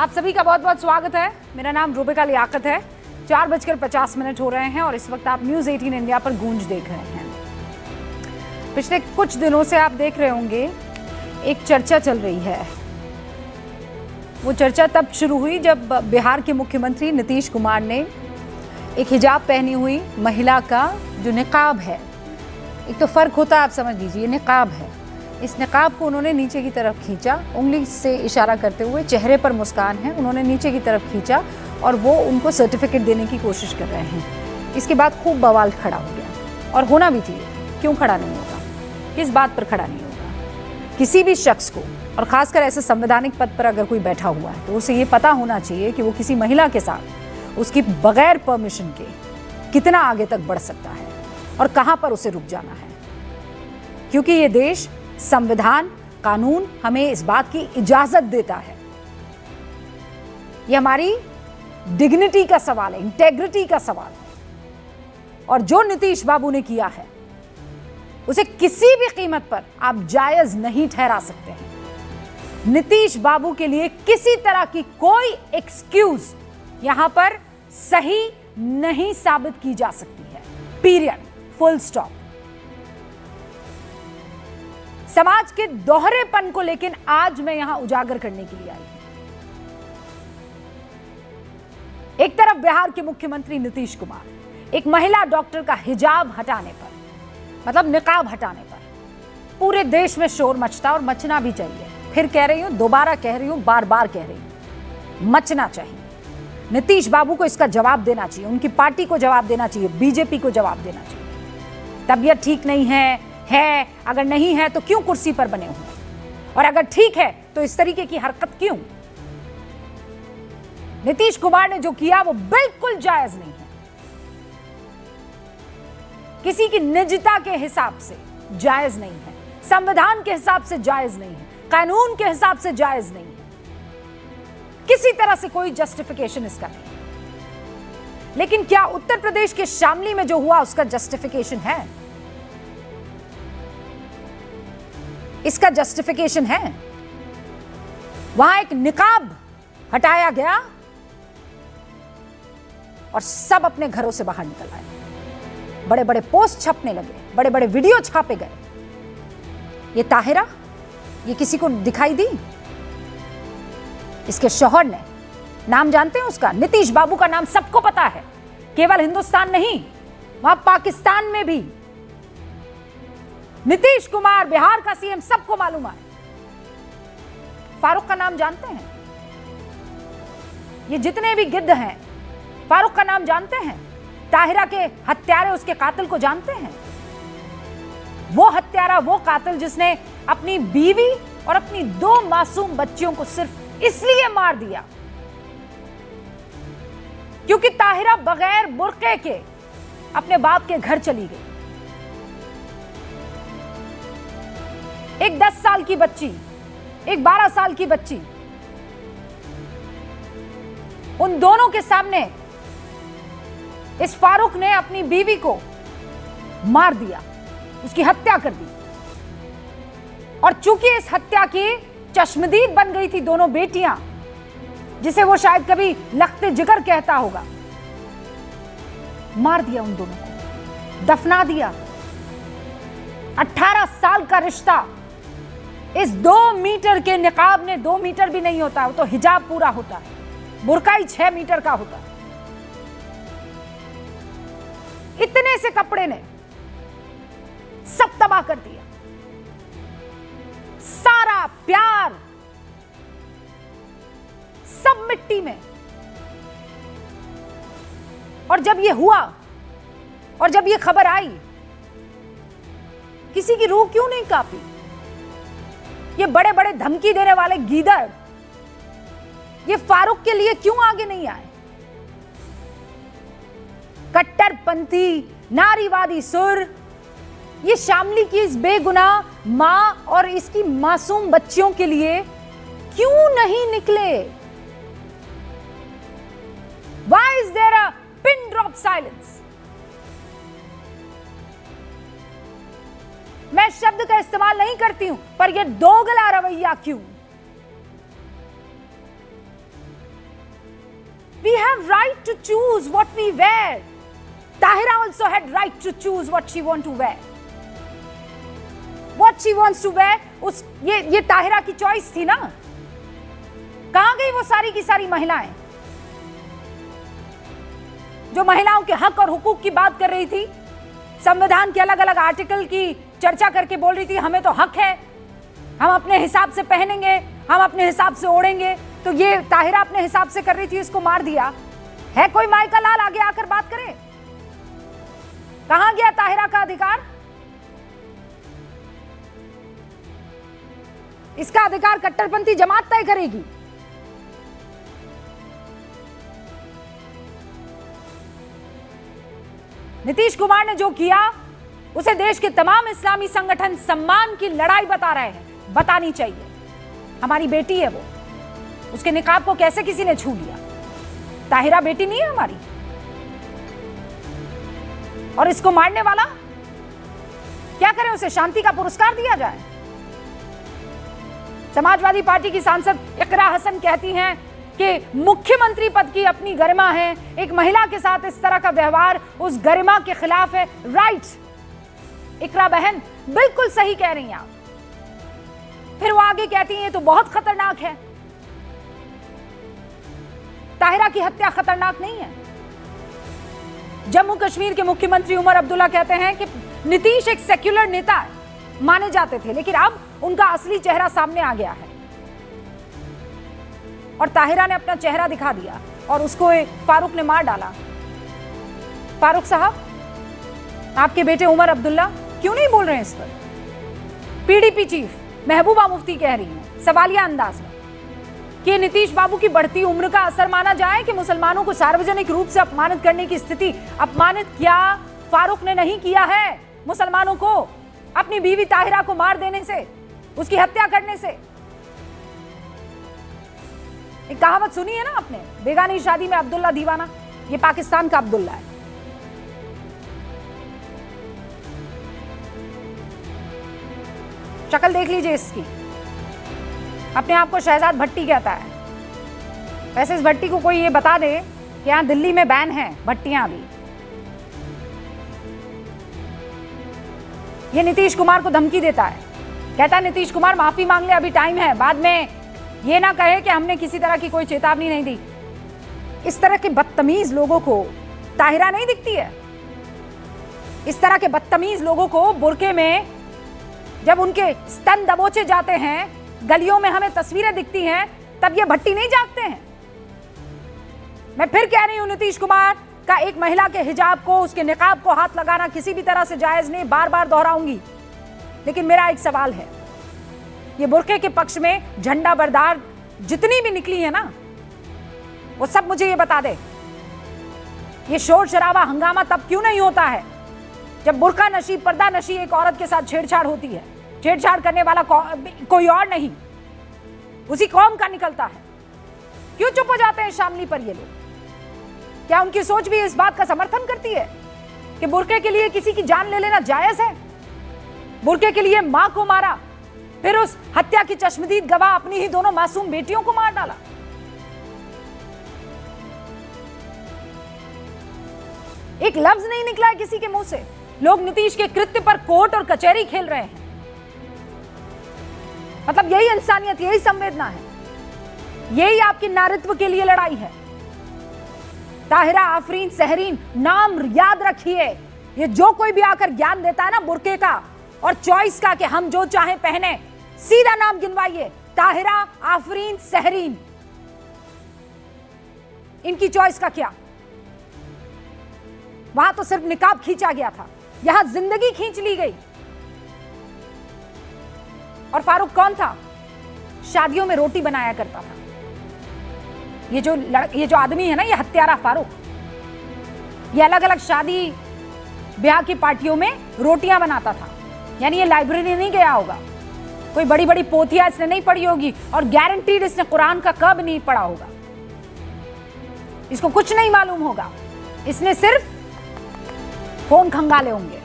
आप सभी का बहुत बहुत स्वागत है। मेरा नाम रूबिका लियाकत है। 4:50 हो रहे हैं और इस वक्त आप न्यूज़ 18 इंडिया पर गूंज देख रहे हैं। पिछले कुछ दिनों से आप देख रहे होंगे एक चर्चा चल रही है। वो चर्चा तब शुरू हुई जब बिहार के मुख्यमंत्री नीतीश कुमार ने एक हिजाब पहनी हुई महिला का जो निकाब है, एक तो फर्क होता है, आप समझ लीजिए, निकाब है, इस निकाब को उन्होंने नीचे की तरफ खींचा, उंगली से इशारा करते हुए, चेहरे पर मुस्कान है, उन्होंने नीचे की तरफ खींचा और वो उनको सर्टिफिकेट देने की कोशिश कर रहे हैं। इसके बाद खूब बवाल खड़ा हो गया और होना भी चाहिए। क्यों खड़ा नहीं होगा? किस बात पर खड़ा नहीं होगा? किसी भी शख्स को, और खासकर ऐसे संवैधानिक पद पर अगर कोई बैठा हुआ है तो उसे ये पता होना चाहिए कि वो किसी महिला के साथ उसकी बगैर परमिशन के कितना आगे तक बढ़ सकता है और कहां पर उसे रुक जाना है। क्योंकि ये देश, संविधान, कानून हमें इस बात की इजाजत देता है। ये हमारी डिग्निटी का सवाल है, इंटेग्रिटी का सवाल है। और जो नीतीश बाबू ने किया है उसे किसी भी कीमत पर आप जायज नहीं ठहरा सकते हैं। नीतीश बाबू के लिए किसी तरह की कोई एक्सक्यूज यहां पर सही नहीं साबित की जा सकती है। Period, full stop. समाज के दोहरेपन को लेकिन आज मैं यहां उजागर करने के लिए आई हूं। एक तरफ बिहार के मुख्यमंत्री नीतीश कुमार एक महिला डॉक्टर का हिजाब हटाने पर, मतलब निकाब हटाने पर पूरे देश में शोर मचता, और मचना भी चाहिए। फिर कह रही हूं, दोबारा कह रही हूं, बार बार कह रही हूं, मचना चाहिए। नीतीश बाबू को इसका जवाब देना चाहिए, उनकी पार्टी को जवाब देना चाहिए, बीजेपी को जवाब देना चाहिए। तबीयत ठीक नहीं है अगर नहीं है तो क्यों कुर्सी पर बने हुए, और अगर ठीक है तो इस तरीके की हरकत क्यों? नीतीश कुमार ने जो किया वो बिल्कुल जायज नहीं है। किसी की निजता के हिसाब से जायज नहीं है, संविधान के हिसाब से जायज नहीं है, कानून के हिसाब से जायज नहीं है। किसी तरह से कोई जस्टिफिकेशन इसका नहीं है। लेकिन क्या उत्तर प्रदेश के शामली में जो हुआ उसका जस्टिफिकेशन है? इसका जस्टिफिकेशन है? वहां एक निकाब हटाया गया और सब अपने घरों से बाहर निकल आए। बड़े बड़े पोस्ट छपने लगे, बड़े बड़े वीडियो छापे गए। ये ताहिरा, ये किसी को दिखाई दी? इसके शौहर ने, नाम जानते हैं उसका? नीतीश बाबू का नाम सबको पता है, केवल हिंदुस्तान नहीं, वहां पाकिस्तान में भी नीतीश कुमार बिहार का सीएम सबको मालूम है। फारूक का नाम जानते हैं? ये जितने भी गिद्ध हैं, फारूक का नाम जानते हैं? ताहिरा के हत्यारे, उसके कातिल को जानते हैं? वो हत्यारा, वो कातिल जिसने अपनी बीवी और अपनी 2 मासूम बच्चियों को सिर्फ इसलिए मार दिया क्योंकि ताहिरा बगैर बुर्के के अपने बाप के घर चली गई। एक 10 साल की बच्ची, एक 12 साल की बच्ची, उन दोनों के सामने इस फारूक ने अपनी बीवी को मार दिया, उसकी हत्या कर दी। और चूंकि इस हत्या की चश्मदीद बन गई थी दोनों बेटियां, जिसे वो शायद कभी लख्ते जिगर कहता होगा, मार दिया उन दोनों को, दफना दिया। 18 साल का रिश्ता इस 2 मीटर के निकाब ने, 2 मीटर भी नहीं होता, वो तो हिजाब पूरा होता है, बुर्का ही 6 मीटर का होता है। इतने से कपड़े ने सब तबाह कर दिया, सारा प्यार सब मिट्टी में। और जब ये हुआ और जब ये खबर आई, किसी की रूह क्यों नहीं कांपी? ये बड़े बड़े धमकी देने वाले गीदड़ ये फारूक के लिए क्यों आगे नहीं आए? कट्टरपंथी नारीवादी सुर ये शामली की इस बेगुनाह मां और इसकी मासूम बच्चियों के लिए क्यों नहीं निकले? Why is there a pin drop silence? मैं शब्द का इस्तेमाल नहीं करती हूं, पर यह दोगला रवैया क्यों? We have right to choose what we wear. Tahira also had right to choose what she want to wear. What she wants to wear, ये ताहिरा की चॉइस थी ना। कहां गई वो सारी की सारी महिलाएं जो महिलाओं के हक और हुकूक की बात कर रही थी, संविधान के अलग अलग आर्टिकल की चर्चा करके बोल रही थी हमें तो हक है, हम अपने हिसाब से पहनेंगे, हम अपने हिसाब से ओढ़ेंगे। तो ये ताहिरा अपने हिसाब से कर रही थी, इसको मार दिया। है कोई माइका लाल आगे आकर बात करे? कहां गया ताहिरा का अधिकार? इसका अधिकार कट्टरपंथी जमात तय करेगी। नीतीश कुमार ने जो किया उसे देश के तमाम इस्लामी संगठन सम्मान की लड़ाई बता रहे हैं। बतानी चाहिए, हमारी बेटी है वो, उसके निकाब को कैसे किसी ने छू लिया? ताहिरा बेटी नहीं है हमारी? और इसको मारने वाला क्या करें? उसे शांति का पुरस्कार दिया जाए? समाजवादी पार्टी की सांसद इकरा हसन कहती हैं कि मुख्यमंत्री पद की अपनी गरिमा है, एक महिला के साथ इस तरह का व्यवहार उस गरिमा के खिलाफ है। राइट इकरा बहन, बिल्कुल सही कह रही हैं आप। फिर वो आगे कहती हैं तो बहुत खतरनाक है। ताहिरा की हत्या खतरनाक नहीं है। जम्मू कश्मीर के मुख्यमंत्री उमर अब्दुल्ला कहते हैं कि नीतीश एक सेक्युलर नेता माने जाते थे, लेकिन अब उनका असली चेहरा सामने आ गया है और ताहिरा ने अपना चेहरा दिखा दिया और उसको फारूक ने मार डाला। फारूक साहब, आपके बेटे उमर अब्दुल्ला क्यों नहीं बोल रहे हैं इस पर? पीडीपी चीफ महबूबा मुफ्ती कह रही हैं सवालिया अंदाज में कि नीतीश बाबू की बढ़ती उम्र का असर माना जाए कि मुसलमानों को सार्वजनिक रूप से अपमानित करने की स्थिति। अपमानित क्या फारूक ने नहीं किया है मुसलमानों को अपनी बीवी ताहिरा को मार देने से, उसकी हत्या करने से? एक कहावत सुनी है ना आपने, बेगानी शादी में अब्दुल्ला दीवाना। ये पाकिस्तान का अब्दुल्ला है। शक्ल देख लीजिए इसकी, अपने आप को शहजाद भट्टी कहता है। वैसे इस भट्टी को कोई ये बता दे कि यहां दिल्ली में बैन है भट्टियां भी। ये नीतीश कुमार को धमकी देता है, कहता है नीतीश कुमार माफी मांग ले, अभी टाइम है, बाद में ये ना कहे कि हमने किसी तरह की कोई चेतावनी नहीं दी। इस तरह के बदतमीज लोगों को ताहिरा नहीं दिखती है? इस तरह के बदतमीज लोगों को बुर्के में जब उनके स्तन दबोचे जाते हैं, गलियों में हमें तस्वीरें दिखती हैं, तब ये भट्टी नहीं जागते हैं? मैं फिर कह रही हूं, नीतीश कुमार का एक महिला के हिजाब को, उसके निकाब को हाथ लगाना किसी भी तरह से जायज नहीं, बार बार दोहराऊंगी। लेकिन मेरा एक सवाल है, ये बुर्के के पक्ष में झंडा बरदार जितनी भी निकली है ना, वो सब मुझे ये बता दे, ये शोर शराबा हंगामा तब क्यों नहीं होता है जब बुर्का नशी, पर्दा नशी एक औरत के साथ छेड़छाड़ होती है? छेड़छाड़ करने वाला कोई और नहीं, उसी कौम का निकलता है। क्यों चुप हो जाते हैं शामली पर ये लोग? क्या उनकी सोच भी इस बात का समर्थन करती है कि बुर्के के लिए किसी की जान ले लेना जायज है? बुर्के के लिए मां को मारा, फिर उस हत्या की चश्मदीद गवाह अपनी ही दोनों मासूम बेटियों को मार डाला। एक लफ्ज नहीं निकला है किसी के मुंह से। लोग नीतीश के कृत्य पर कोर्ट और कचहरी खेल रहे हैं। मतलब यही इंसानियत, यही संवेदना है, यही आपकी नारित्व के लिए लड़ाई है। ताहिरा आफरीन सहरीन नाम याद रखिए। ये जो कोई भी आकर ज्ञान देता है ना बुर्के का और चॉइस का कि हम जो चाहें पहने, सीधा नाम गिनवाइए, ताहिरा आफरीन सहरीन। इनकी चॉइस का क्या? वहां तो सिर्फ निकाब खींचा गया था, यहां जिंदगी खींच ली गई। और फारूक कौन था? शादियों में रोटी बनाया करता था। ये जो आदमी है ना, ये हत्यारा फारूक, ये अलग अलग शादी ब्याह की पार्टियों में रोटियां बनाता था। यानी ये लाइब्रेरी नहीं गया होगा, कोई बड़ी बड़ी पोथियां इसने नहीं पढ़ी होगी, और गारंटीड इसने कुरान का कब नहीं पढ़ा होगा। इसको कुछ नहीं मालूम होगा, इसने सिर्फ फोन खंगाले होंगे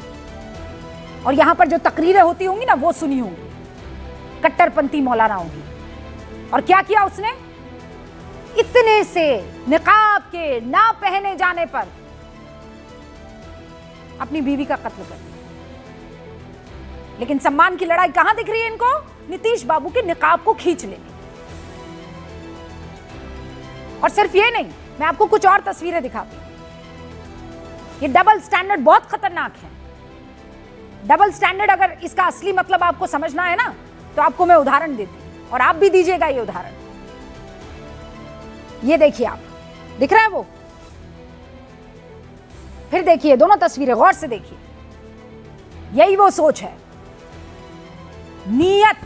और यहां पर जो तकरीरें होती होंगी ना वो सुनी होंगी कट्टरपंथी मौलानाओं की। और क्या किया उसने? इतने से निकाब के ना पहने जाने पर अपनी बीवी का कत्ल कर दिया। लेकिन सम्मान की लड़ाई कहां दिख रही है इनको? नीतीश बाबू के निकाब को खींच लेने। और सिर्फ ये नहीं, मैं आपको कुछ और तस्वीरें दिखाती हूं। ये डबल स्टैंडर्ड बहुत खतरनाक है। डबल स्टैंडर्ड, अगर इसका असली मतलब आपको समझना है ना, तो आपको मैं उदाहरण देती हूं और आप भी दीजिएगा ये उदाहरण। ये देखिए, आप दिख रहा है वो? फिर देखिए दोनों तस्वीरें, गौर से देखिए। यही वो सोच है, नीयत।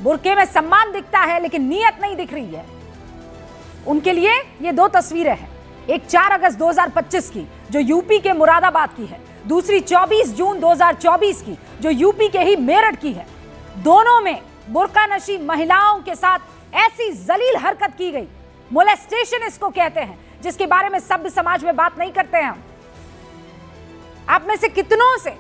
बुर्के में सम्मान दिखता है लेकिन नीयत नहीं दिख रही है। उनके लिए ये दो तस्वीरें हैं, एक 4 अगस्त 2025 की जो यूपी के मुरादाबाद की है, दूसरी 24 जून 2024 की जो यूपी के ही मेरठ की है। दोनों में बुर्का नशी महिलाओं के साथ ऐसी जलील हरकत की गई, मोलेस्टेशन इसको कहते हैं, जिसके बारे में सभ्य समाज में बात नहीं करते हैं हम। आप में से कितनों से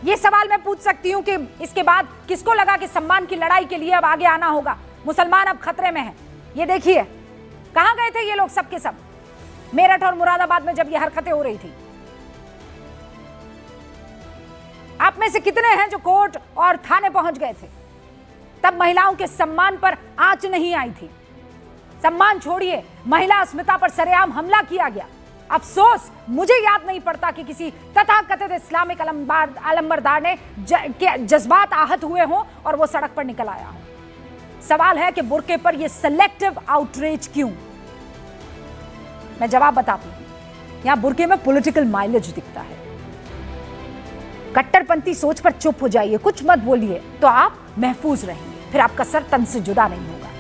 ये सवाल मैं पूछ सकती हूं कि इसके बाद किसको लगा कि सम्मान की लड़ाई के लिए अब आगे आना होगा, मुसलमान अब खतरे में हैं? ये देखिए, कहां गए थे ये लोग सब के सब मेरठ और मुरादाबाद में जब ये हरकतें हो रही थी? आप में से कितने हैं जो कोर्ट और थाने पहुंच गए थे? तब महिलाओं के सम्मान पर आंच नहीं आई थी। सम्मान छोड़िए, महिला अस्मिता पर सरेआम हमला किया गया। अफसोस मुझे याद नहीं पड़ता कि किसी तथाकथित इस्लामिक अलंबरदार ने जज्बात आहत हुए हों और वो सड़क पर निकल आया हो। सवाल है कि बुर्के पर ये सेलेक्टिव आउटरीच क्यों? मैं जवाब बताती हूं। यहां बुर्के में पॉलिटिकल माइलेज दिखता है। कट्टरपंथी सोच पर चुप हो जाइए, कुछ मत बोलिए, तो आप महफूज रहेंगे, फिर आपका सर तन से जुदा नहीं होगा।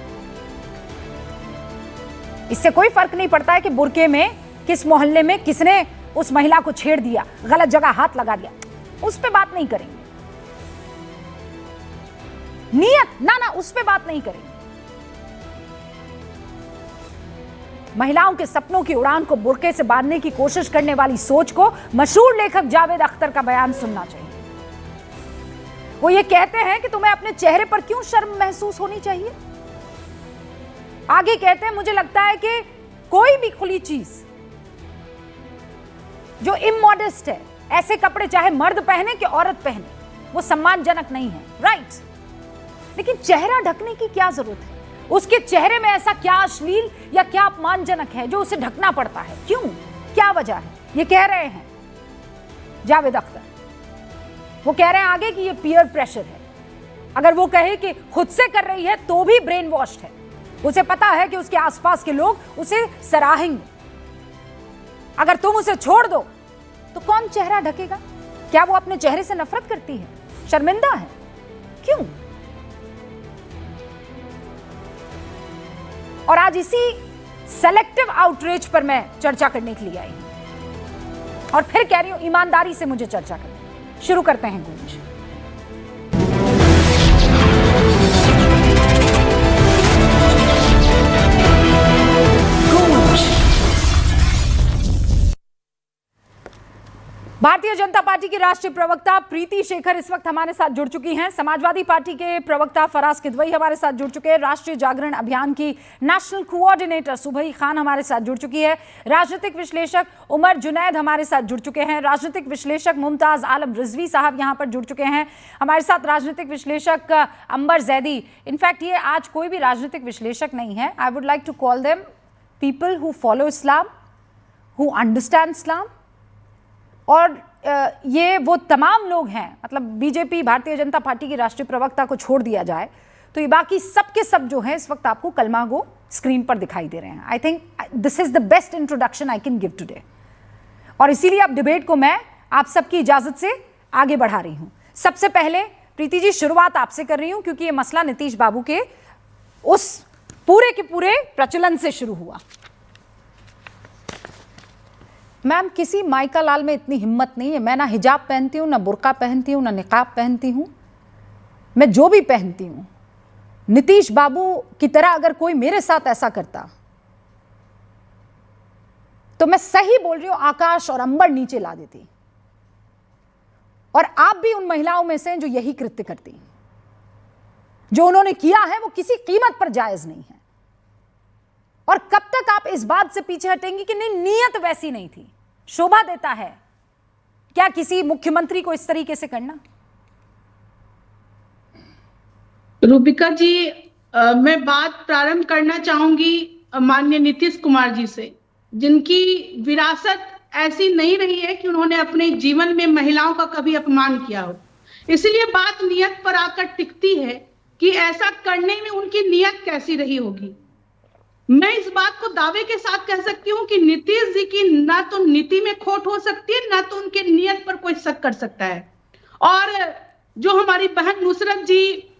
इससे कोई फर्क नहीं पड़ता है कि बुर्के में किस मोहल्ले में किसने उस महिला को छेड़ दिया, गलत जगह हाथ लगा दिया, उस पे बात नहीं करेंगे। नियत ना उस पे बात नहीं करेंगे। महिलाओं के सपनों की उड़ान को बुर्के से बांधने की कोशिश करने वाली सोच को मशहूर लेखक जावेद अख्तर का बयान सुनना चाहिए। वो ये कहते हैं कि तुम्हें अपने चेहरे पर क्यों शर्म महसूस होनी चाहिए। आगे कहते हैं, मुझे लगता है कि कोई भी खुली चीज जो इमोडेस्ट है, ऐसे कपड़े चाहे मर्द पहने कि औरत पहने, वो सम्मानजनक नहीं है, राइट? लेकिन चेहरा ढकने की क्या जरूरत है? उसके चेहरे में ऐसा क्या अश्लील या क्या अपमानजनक है जो उसे ढकना पड़ता है? क्यों? क्या वजह है? ये कह रहे हैं जावेद अख्तर। वो कह रहे हैं आगे कि ये पीयर प्रेशर है। अगर वो कहे कि खुद से कर रही है तो भी ब्रेन वॉश्ड है। उसे पता है कि उसके आसपास के लोग उसे सराहेंगे। अगर तुम उसे छोड़ दो तो कौन चेहरा ढकेगा? क्या वो अपने चेहरे से नफरत करती है, शर्मिंदा है? क्यों? और आज इसी सेलेक्टिव आउटरीच पर मैं चर्चा करने के लिए आई हूं और फिर कह रही हूं, ईमानदारी से मुझे चर्चा करनी। शुरू करते हैं गूंज। भारतीय जनता पार्टी की राष्ट्रीय प्रवक्ता प्रीति शेखर इस वक्त हमारे साथ जुड़ चुकी हैं। समाजवादी पार्टी के प्रवक्ता फराज किदवई हमारे साथ जुड़ चुके हैं। राष्ट्रीय जागरण अभियान की नेशनल कोऑर्डिनेटर सुबही खान हमारे साथ जुड़ चुकी है। राजनीतिक विश्लेषक उमर जुनैद हमारे साथ जुड़ चुके हैं। राजनीतिक विश्लेषक मुमताज आलम रिजवी साहब यहां पर जुड़ चुके हैं। हमारे साथ राजनीतिक विश्लेषक अंबर जैदी। इनफैक्ट ये आज कोई भी राजनीतिक विश्लेषक नहीं है। I would like to call them people who follow Islam, who understand Islam. और ये वो तमाम लोग हैं, मतलब बीजेपी भारतीय जनता पार्टी की राष्ट्रीय प्रवक्ता को छोड़ दिया जाए तो ये बाकी सब के सब जो हैं इस वक्त आपको कलमा गो स्क्रीन पर दिखाई दे रहे हैं। I think this is the best introduction I can give today. और इसीलिए अब डिबेट को मैं आप सबकी इजाजत से आगे बढ़ा रही हूं। सबसे पहले प्रीति जी, शुरुआत आपसे कर रही हूं क्योंकि ये मसला नीतीश बाबू के उस पूरे के पूरे प्रचलन से शुरू हुआ। मैम, किसी माइका लाल में इतनी हिम्मत नहीं है। मैं ना हिजाब पहनती हूँ, ना बुर्का पहनती हूँ, ना निकाब पहनती हूँ। मैं जो भी पहनती हूँ, नीतीश बाबू की तरह अगर कोई मेरे साथ ऐसा करता तो मैं सही बोल रही हूँ, आकाश और अंबर नीचे ला देती। और आप भी उन महिलाओं में से हैं जो यही कृत्य करती। जो उन्होंने किया है वो किसी कीमत पर जायज नहीं है। और कब तक आप इस बात से पीछे हटेंगे कि नहीं, नीयत वैसी नहीं थी? शोभा देता है क्या किसी मुख्यमंत्री को इस तरीके से करना? रूबिका जी, मैं बात प्रारंभ करना चाहूंगी माननीय नीतीश कुमार जी से, जिनकी विरासत ऐसी नहीं रही है कि उन्होंने अपने जीवन में महिलाओं का कभी अपमान किया हो। इसलिए बात नियत पर आकर टिकती है कि ऐसा करने में उनकी नियत कैसी रही होगी। मैं इस बात को दावे के साथ कह सकती हूँ कि नीतीश जी की ना तो नीति में खोट हो सकती है, ना तो उनके नियत पर कोई शक कर सकता है। और जो हमारी बहन नुसरत जी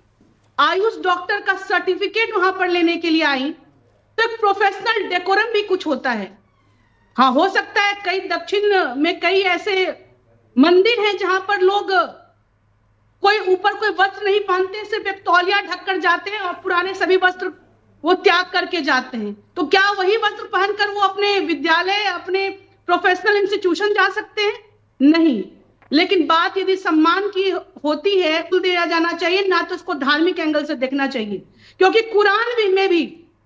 आयुष डॉक्टर का सर्टिफिकेट वहां पर लेने के लिए आई, तो एक प्रोफेशनल डेकोरम भी कुछ होता है। हाँ, हो सकता है कई दक्षिण में कई ऐसे मंदिर हैं जहां पर लोग कोई ऊपर कोई वस्त्र नहीं पहनते, सिर्फ एक तौलिया ढककर जाते हैं और पुराने सभी वस्त्र वो त्याग करके जाते हैं। तो क्या वही वस्त्र पहनकर वो अपने विद्यालय, अपने प्रोफेशनल इंस्टीट्यूशन जा सकते हैं? नहीं। लेकिन बात यदि सम्मान की होती है तो दिया जाना चाहिए, ना तो उसको धार्मिक एंगल से देखना चाहिए, क्योंकि कुरान में भी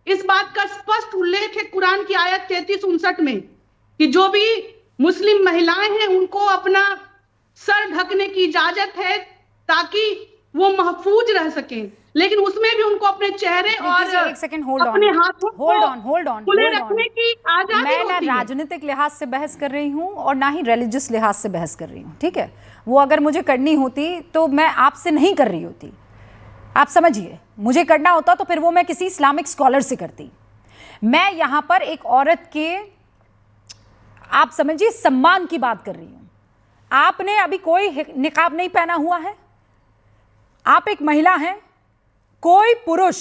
इस बात का स्पष्ट उल्लेख है, कुरान की आयत 33-59 में, कि जो भी मुस्लिम महिलाएं हैं उनको अपना सर ढकने की इजाजत है ताकि वो महफूज रह सकें, लेकिन उसमें भी उनको अपने चेहरे और एक सेकंड अपने हाथों होल्ड ऑन खुले रखने की आजादी मैं ना होती है। राजनीतिक लिहाज से बहस कर रही हूं और ना ही रिलीजियस लिहाज से बहस कर रही हूं, ठीक है? वो अगर मुझे करनी होती तो मैं आपसे नहीं कर रही होती, आप समझिए। मुझे करना होता तो फिर वो मैं किसी इस्लामिक स्कॉलर से करती। मैं यहां पर एक औरत के, आप समझिए, सम्मान की बात कर रही हूं। आपने अभी कोई निकाब नहीं पहना हुआ है, आप एक महिला हैं। कोई पुरुष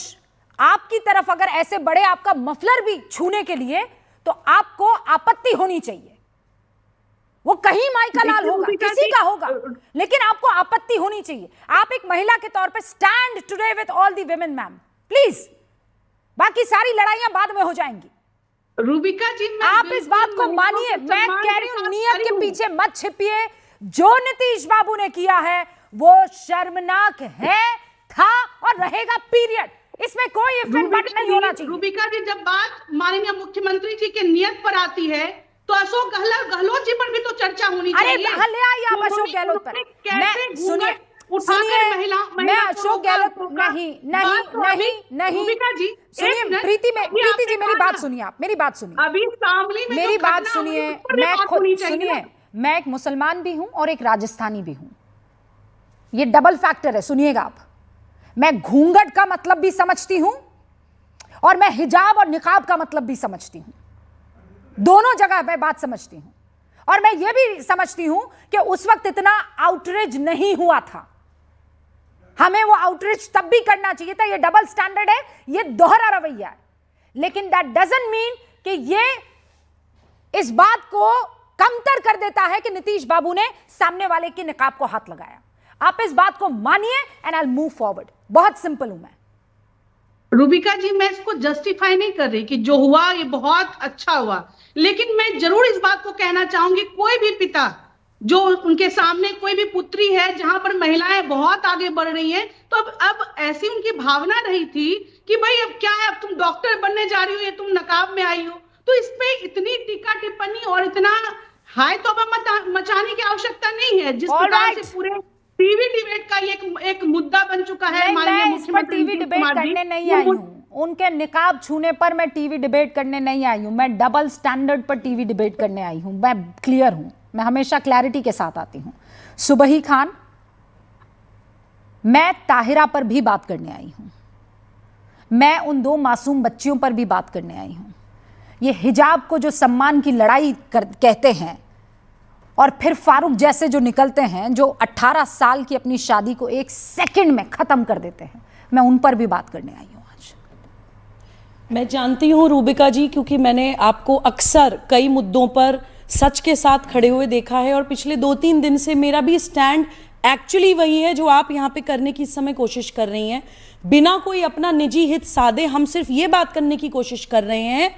आपकी तरफ अगर ऐसे बड़े आपका मफलर भी छूने के लिए, तो आपको आपत्ति होनी चाहिए। वो कहीं माई का लाल होगा, किसी का होगा, लेकिन आपको आपत्ति होनी चाहिए। आप एक महिला के तौर पे stand today with all the women ma'am, please. बाकी सारी लड़ाइयां बाद में हो जाएंगी। रूबिका जी, आप इस बात को मानिए, मैं कह रही हूं, नियत के पीछे मत छिपिए। जो नीतीश बाबू ने किया है वो शर्मनाक है, था और रहेगा, पीरियड। इसमें कोई इफ एंड बट नहीं होना चाहिए। रूबिका जी, जब बात माननीय मुख्यमंत्री जी के नियत पर आती है तो अशोक गहलोत जी पर भी तो चर्चा होनी चाहिए। अरे हले आप अशोक गहलोत पर, मैं सुनिए, मैं अशोक गहलोत नहीं रूबिका जी सुनिए, प्रीति जी मेरी बात सुनिए, आप मेरी बात सुनिए, अभी शामली में मेरी बात सुनिए। मैं खुद सुनिए, मैं एक मुसलमान भी हूं और एक राजस्थानी भी हूं। ये डबल फैक्टर है, सुनिएगा आप। मैं घूंघट का मतलब भी समझती हूं और मैं हिजाब और निकाब का मतलब भी समझती हूं। दोनों जगह मैं बात समझती हूं और मैं यह भी समझती हूं कि उस वक्त इतना आउटरीच नहीं हुआ था। हमें वो आउटरीच तब भी करना चाहिए था। ये डबल स्टैंडर्ड है, ये दोहरा रवैया है, लेकिन दैट डजंट मीन कि ये इस बात को कमतर कर देता है कि नीतीश बाबू ने सामने वाले की निकाब को हाथ लगाया। आप इस बात को मानिए and I will move forward. बहुत सिंपल हूं मैं। रूबिका जी, मैं इसको जस्टिफाई नहीं कर रही कि जो हुआ ये बहुत अच्छा हुआ, लेकिन मैं जरूर इस बात को कहना चाहूंगी, कोई भी पिता जो उनके सामने कोई भी पुत्री है जहां पर महिलाएं बहुत आगे बढ़ रही हैं, तो अब ऐसी उनकी भावना रही थी कि भाई अब क्या है, अब तुम डॉक्टर बनने जा रही हो या तुम नकाब में आई हो, तो इस पे इतनी टीका टिप्पणी और इतना हाय तौबा मचाने की आवश्यकता नहीं है। जिस प्रकार से पूरे टीवी डिबेट का एक मुद्दा बन चुका है। मैं इस पर टीवी डिबेट करने नहीं आई हूँ, उनके निकाब छूने पर मैं टीवी डिबेट करने नहीं आई हूँ। मैं डबल स्टैंडर्ड पर टीवी डिबेट करने आई हूँ। मैं क्लियर हूँ, मैं हमेशा क्लैरिटी के साथ आती हूँ। सुबही खान, मैं ताहिरा पर भी बात करने आई हूँ, मैं उन 2 मासूम बच्चियों पर भी बात करने आई हूँ। ये हिजाब को जो सम्मान की लड़ाई कहते हैं और फिर फारूक जैसे जो निकलते हैं, जो 18 साल की अपनी शादी को 1 सेकंड में खत्म कर देते हैं, मैं उन पर भी बात करने आई हूं आज। मैं जानती हूं रूबिका जी, क्योंकि मैंने आपको अक्सर कई मुद्दों पर सच के साथ खड़े हुए देखा है और पिछले 2-3 दिन से मेरा भी स्टैंड एक्चुअली वही है जो आप यहाँ पे करने की इस समय कोशिश कर रही हैं। बिना कोई अपना निजी हित साधे हम सिर्फ ये बात करने की कोशिश कर रहे हैं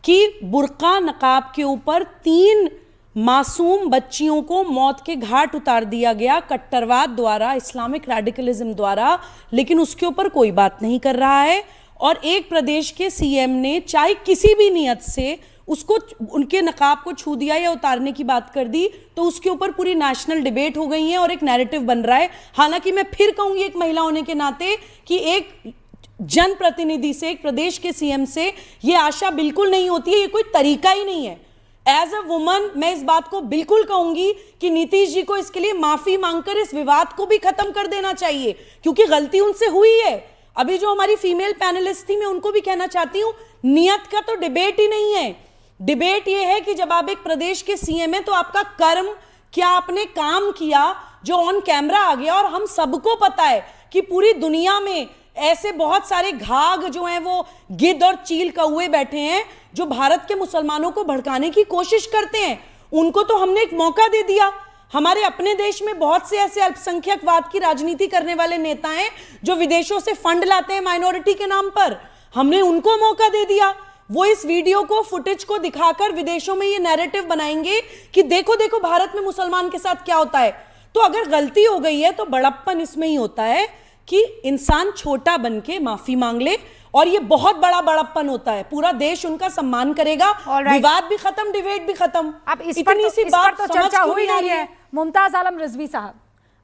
कि बुर्का नकाब के ऊपर 3 मासूम बच्चियों को मौत के घाट उतार दिया गया कट्टरवाद द्वारा, इस्लामिक रेडिकलिज्म द्वारा, लेकिन उसके ऊपर कोई बात नहीं कर रहा है। और एक प्रदेश के सीएम ने चाहे किसी भी नियत से उसको उनके नकाब को छू दिया या उतारने की बात कर दी तो उसके ऊपर पूरी नेशनल डिबेट हो गई है और एक नैरेटिव बन रहा है। हालांकि मैं फिर कहूंगी एक महिला होने के नाते कि एक जनप्रतिनिधि से, एक प्रदेश के सीएम से ये आशा बिल्कुल नहीं होती है, ये कोई तरीका ही नहीं है। एज अ वुमन मैं इस बात को बिल्कुल कहूंगी कि नीतीश जी को इसके लिए माफी मांगकर इस विवाद को भी खत्म कर देना चाहिए, क्योंकि गलती उनसे हुई है। अभी जो हमारी फीमेल पैनलिस्ट थी, मैं उनको भी कहना चाहती हूं, नियत का तो डिबेट ही नहीं है। डिबेट ये है कि जब आप एक प्रदेश के सीएम हैं तो आपका कर्म क्या, आपने काम किया जो ऑन कैमरा आ गया। और हम सबको पता है कि पूरी दुनिया में ऐसे बहुत सारे घाघ जो हैं वो गिद्ध और चील कौए बैठे हैं जो भारत के मुसलमानों को भड़काने की कोशिश करते हैं। उनको तो हमने एक मौका दे दिया। हमारे अपने देश में बहुत से ऐसे अल्पसंख्यकवाद की राजनीति करने वाले नेता हैं जो विदेशों से फंड लाते हैं माइनॉरिटी के नाम पर, हमने उनको मौका दे दिया। वो इस वीडियो को, फुटेज को दिखाकर विदेशों में ये नैरेटिव बनाएंगे कि देखो देखो भारत में मुसलमान के साथ क्या होता है। तो अगर गलती हो गई है तो बड़प्पन इसमें ही होता है कि इंसान छोटा बन के माफी मांग ले, और ये बहुत बड़ा बड़प्पन होता है। पूरा देश उनका सम्मान करेगा, विवाद भी खत्म, डिबेट भी खत्म। अब इस पर तो चर्चा हुई नहीं है। मुमताज आलम रिजवी साहब,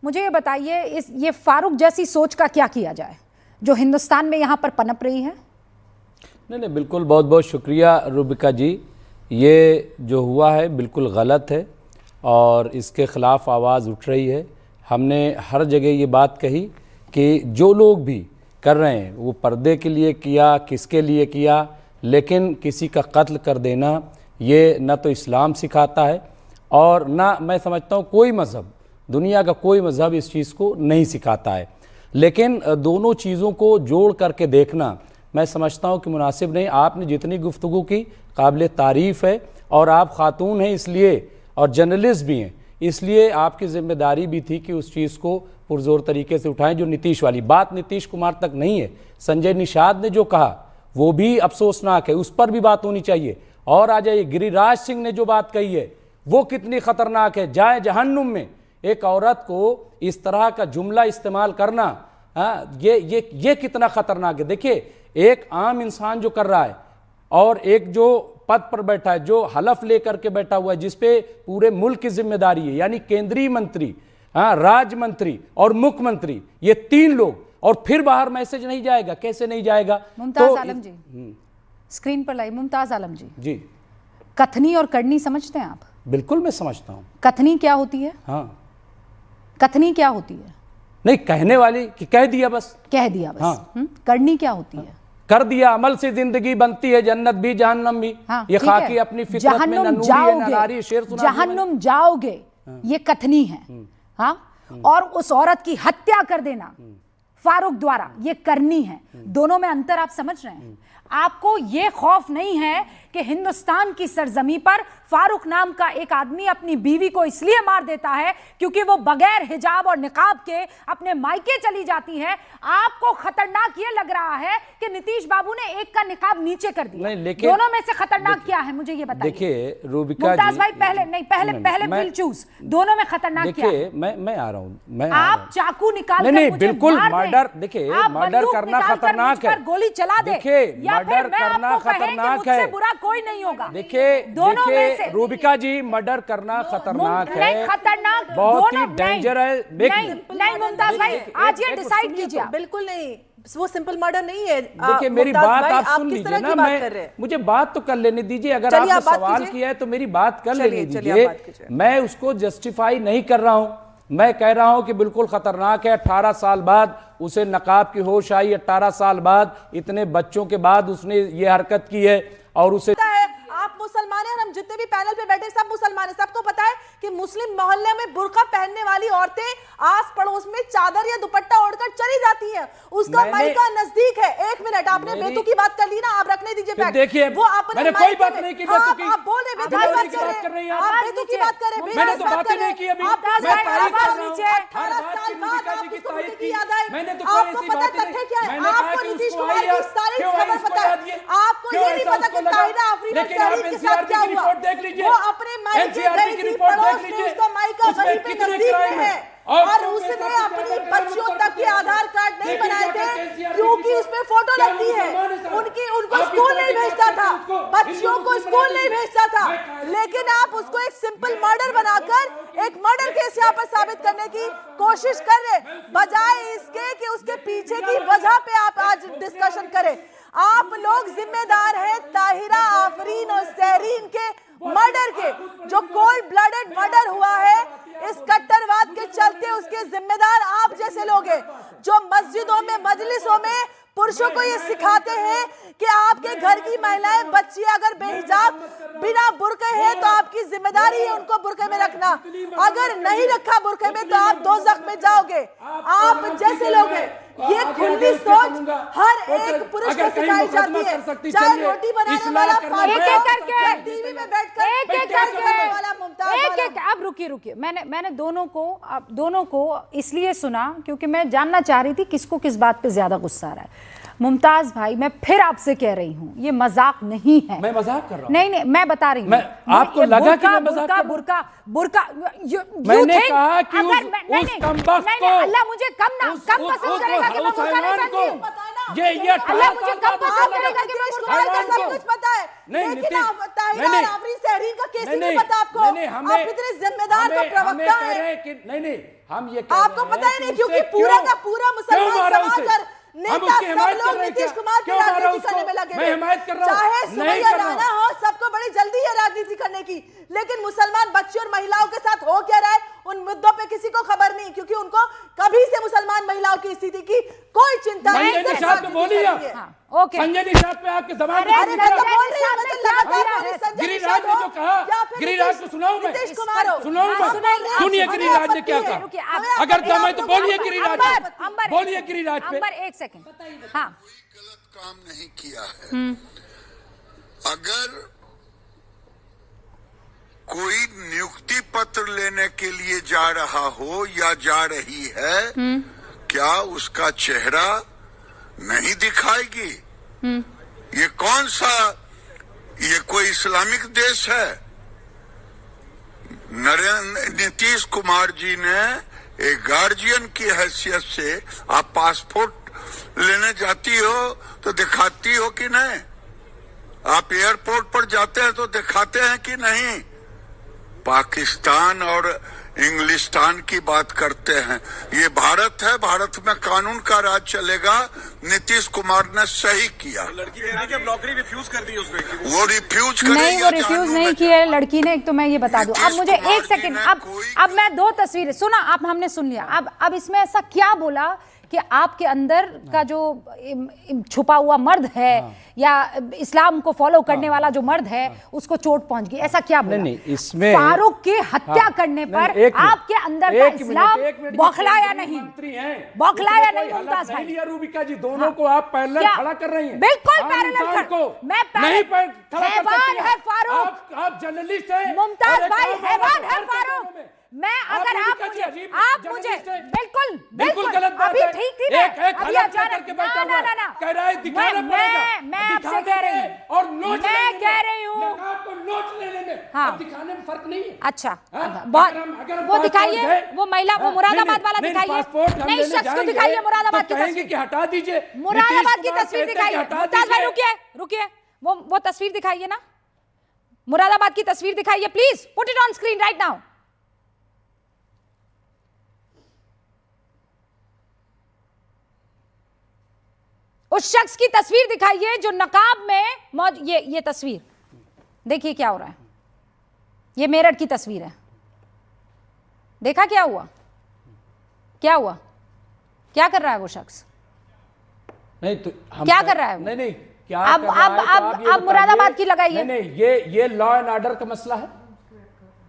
मुझे ये बताइए, ये फारूक जैसी सोच का क्या किया जाए जो हिंदुस्तान में यहाँ पर पनप रही है? नहीं, बिल्कुल, बहुत बहुत शुक्रिया रूबिका जी। ये जो हुआ है बिल्कुल गलत है और इसके ख़िलाफ़ आवाज़ उठ रही है। हमने हर जगह ये बात कही कि जो लोग भी कर रहे हैं वो पर्दे के लिए किया, किसके लिए किया, लेकिन किसी का कत्ल कर देना ये न तो इस्लाम सिखाता है और ना मैं समझता हूँ कोई मज़हब, दुनिया का कोई मज़हब इस चीज़ को नहीं सिखाता है। लेकिन दोनों चीज़ों को जोड़ करके देखना मैं समझता हूँ कि मुनासिब नहीं। आपने जितनी गुफ्तगू की काबिल तारीफ़ है और आप ख़ातून हैं इसलिए, और जर्नलिस्ट भी हैं इसलिए आपकी ज़िम्मेदारी भी थी कि उस चीज़ को पुरज़ोर तरीके से उठाएं। जो नीतीश वाली बात नीतीश कुमार तक नहीं है, संजय निषाद ने जो कहा वो भी अफसोसनाक है, उस पर भी बात होनी चाहिए। और आ जाइए, गिरिराज सिंह ने जो बात कही है वो कितनी ख़तरनाक है। जाए जहन्नुम में, एक औरत को इस तरह का जुमला इस्तेमाल करना, ये कितना ख़तरनाक है। देखिए, एक आम इंसान जो कर रहा है और एक जो पद पर बैठा है, जो हलफ लेकर के बैठा हुआ है, जिसपे पूरे मुल्क की जिम्मेदारी है, यानी केंद्रीय मंत्री, राज्य मंत्री और मुख्यमंत्री, ये तीन लोग, और फिर बाहर मैसेज नहीं जाएगा, कैसे नहीं जाएगा? मुमताज आलम जी, स्क्रीन पर लाई। मुमताज आलम जी, कथनी और करनी समझते हैं आप? बिल्कुल मैं समझता हूँ। कथनी क्या होती है? हाँ, कथनी क्या होती है? नहीं, कहने वाली कि कह दिया बस, कह दिया बस। हाँ। करनी क्या होती है? कर दिया। अमल से जिंदगी बनती है जन्नत भी जहन्नम भी। हाँ, ये खाकी अपनी फितरत में न नूरी है न नारी। शेर सुना, जहन्नुम जाओगे, ये कथनी है। हाँ, और उस औरत की हत्या कर देना फारूक द्वारा, ये करनी है। दोनों में अंतर आप समझ रहे हैं? आपको ये खौफ नहीं है कि हिंदुस्तान की सरजमी पर फारूक नाम का एक आदमी अपनी बीवी को इसलिए मार देता है क्योंकि वो बगैर हिजाब और निकाब के अपने मायके चली जाती है। आपको खतरनाक ये लग रहा है कि नीतीश बाबू ने एक का निकाब नीचे कर दिया। नहीं, लेकिन दोनों में से खतरनाक क्या है, मुझे ये बताइए। देखिए रूबिका जी, मुमताज भाई, पहले विल चूज, दोनों में खतरनाक क्या है? मैं आ रहा हूँ, आप चाकू निकाल नहीं, बिल्कुल मर्डर, देखिए मर्डर करना खतरनाक है। गोली चला दे, मर्डर करना खतरनाक है। बुरा कोई नहीं होगा। देखिए रूबिका जी, मर्डर करना खतरनाक है, खतरनाक, बहुत ही डेंजर है। नहीं मुमताज भाई, आज ये डिसाइड कीजिए। बिल्कुल नहीं, वो सिंपल मर्डर नहीं है। देखिए मेरी बात आप सुन लीजिए ना, मुझे बात तो कर लेने दीजिए। अगर आपने सवाल किया है तो मेरी बात कर लेने दीजिए। मैं उसको जस्टिफाई नहीं कर रहा हूं, मैं कह रहा हूं कि बिल्कुल खतरनाक है। 18 साल बाद उसे नकाब की होश आई, 18 साल बाद, इतने बच्चों के बाद उसने ये हरकत की है। और उसे आप मुसलमान हैं, हम जितने भी पैनल पे बैठे सब मुसलमान हैं, सबको पता है कि मुस्लिम मोहल्ले में बुर्का पहनने वाली औरतें आस पड़ोस में चादर या दुपट्टा ओढ़कर चली जाती हैं। उसका मायका नजदीक है। एक मिनट, आपने बेतु की बात कर ली ना, आप रखने दीजिए। देखिए, वो अपने मैंने कोई बात नहीं की बेतु की। आप बोल रहे बेतु की बात कर रहे हैं, आप बेतु की बात कर रहे हैं। मैंने तो बात ही नहीं की अभी। मैं तारीफ कर रहा हूं। 18 साल बाद आपको बेतु की याद आई। आपको पता तथ्य क्या है? आपको नीतीश कुमार की सारी खबर पता है। आपको ये नहीं पता कि ताहिरा अफरीन शरीफ के साथ क्या हुआ। देख लीजिए, वो अपने मायके गई थी, पड़ोस में उसका मायका वहीं पे नजदीक में है, और उसने अपनी बच्चियों तक के आधार कार्ड नहीं बनाए थे क्योंकि उसमें फोटो लगती है, उनको स्कूल नहीं भेजता था, बच्चियों को स्कूल नहीं भेजता था, लेकिन आप उसको एक सिंपल मर्डर बनाकर एक मर्डर केस यहाँ पर साबित करने की कोशिश कर रहे, बजाय इसके कि उसके पीछे की वजह पे आप आज डिस्कशन करें। आप लोग जिम्मेदार हैं ताहिरा आफरीन और सहरीन के मर्डर के, जो कोल्ड ब्लडेड मर्डर हुआ है इस कट्टरवाद के चलते, उसके जिम्मेदार आप जैसे लोग हैं जो मस्जिदों में मजलिसों में पुरुषों को ये सिखाते हैं कि आपके घर की महिलाएं बच्ची अगर बेहिजाब बिना बुर्के हैं तो आपकी जिम्मेदारी है उनको बुर्के में रखना, अगर नहीं रखा बुर्के में तो आप दोज़ख में जाओगे। आप जैसे लोग हैं, ये खुली सोच हर एक पुरुष को सिखाई जाती है, चाहे रोटी बनाने वाला, टीवी में बैठकर मुमताज। अब रुकिए, मैंने दोनों को इसलिए सुना क्योंकि मैं जानना चाह रही थी किसको किस बात पे ज्यादा गुस्सा आ रहा है। मुमताज भाई, मैं फिर आपसे कह रही हूँ, ये मजाक नहीं है। मैं मजाक कर रहा हूँ? नहीं, मैं बता रही हूँ। आपको लगा कि मैं मजाक कर रहा हूँ? बुर्का मैंने कहा कि उस कमबख्त को, अल्लाह मुझे कम पसंद करेगा कि मैं बुर्का नहीं पहनती हूँ। ये अल्लाह मुझे कम पसंद करेगा कि मैं बुर्का नहीं पहनती हूँ। सब कुछ पता है, लेकिन ताहिरा आफरीन सहरीन का केस नहीं पता आपको। आप इतने जिम्मेदार तो प्रवक्ता हैं। नहीं, हम ये आपको पता ही नहीं, क्योंकि पूरा का पूरा मुसलमान समाज और नेता सब लोग नीतीश कुमार की राजनीति करने में लगे हैं। चाहे सुमैया राणा हो, सबको बड़ी जल्दी है राजनीति करने की, लेकिन मुसलमान बच्चों और महिलाओं के साथ हो क्या रहा है उन मुद्दों पे किसी को खबर नहीं, क्योंकि उनको कभी से मुसलमान महिलाओं की स्थिति की कोई चिंता नहीं। संजय निषाद पे बोलिए, संजय निषाद पे आपके जबान गिरिराज ने जो कहा, गिरिराज को सुनाऊं मैं? सुनिए गिरिराज ने क्या कहा, अगर दम है तो बोलिए गिरिराज, बोलिए गिरिराज पे। एक सेकंड, हाँ, कोई गलत काम नहीं किया है। अगर कोई नियुक्ति पत्र लेने के लिए जा रहा हो या जा रही है, क्या उसका चेहरा नहीं दिखाएगी? ये कौन सा, ये कोई इस्लामिक देश है? नीतीश कुमार जी ने एक गार्जियन की हैसियत से, आप पासपोर्ट लेने जाती हो तो दिखाती हो कि नहीं? आप एयरपोर्ट पर जाते हैं तो दिखाते हैं कि नहीं? पाकिस्तान और इंग्लिस्तान की बात करते हैं। ये भारत है, भारत में कानून का राज चलेगा। नीतीश कुमार ने सही किया। लड़की कह रही है नौकरी रिफ्यूज कर दी उसने। वो रिफ्यूज नहीं, वो रिफ्यूज नहीं किया है लड़की ने। एक तो मैं ये बता दूं, अब मुझे एक सेकंड, अब मैं दो तस्वीरें सुना, अब हमने सुन लिया। अब इसमें ऐसा क्या बोला कि आपके अंदर का जो छुपा हुआ मर्द है, या इस्लाम को फॉलो करने वाला जो मर्द है, उसको चोट पहुंच गई, ऐसा क्या बोला? नहीं, इसमें फारूक की हत्या करने पर आपके अंदर का इस्लाम बौखलाया नहीं? बौखलाया नहीं मुमताज भाई? रूबिका जी, दोनों को आप पैरेलल खड़ा कर रही हैं। बिल्कुल पैरेलल मैं नहीं खड़ा कर सकती है फारूक। आप जर्नलिस्ट हैं मुमताज भाई, हैवान है फारूक। मैं अगर आप मुझे बिल्कुल गलत बात अभी है। ठीक थी, एक हलफ करके बैठा हुआ है, कह रहा है दिखाना पड़ेगा। मैं आपसे कह रही हूं, और नोच, मैं कह रही हूं, नकाब को नोच लेने में और दिखाने में फर्क नहीं है। अच्छा, वो दिखाइए, वो महिला, वो मुरादाबाद वाला दिखाइए, नहीं शख्स को दिखाइए, मुरादाबाद की तस्वीर कि हटा दीजिए, मुरादाबाद की तस्वीर दिखाइए। मुमताज भाई रुकिए, वो तस्वीर दिखाइए ना, मुरादाबाद की तस्वीर दिखाइए please, put it on screen right now. उस शख्स की तस्वीर दिखाइए जो नकाब में ये तस्वीर देखिए क्या हो रहा है। ये मेरठ की तस्वीर है, देखा क्या हुआ? क्या कर रहा है वो शख्स? नहीं तो क्या कर रहा है वो? नहीं क्या अब मुरादाबाद की लगाइए। नहीं, ये लॉ एंड ऑर्डर का मसला है।